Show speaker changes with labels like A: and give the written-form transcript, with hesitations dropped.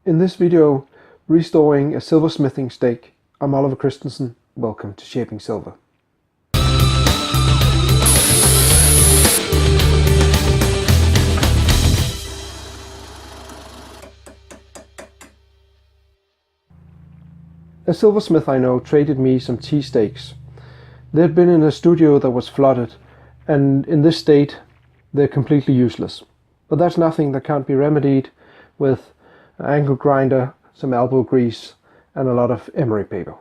A: In this video, restoring a silversmithing stake, I'm Oliver Christensen. Welcome to Shaping Silver. A silversmith I know traded me some tea stakes. They'd been in a studio that was flooded, and in this state, they're completely useless. But that's nothing that can't be remedied with an angle grinder, some elbow grease, and a lot of emery paper.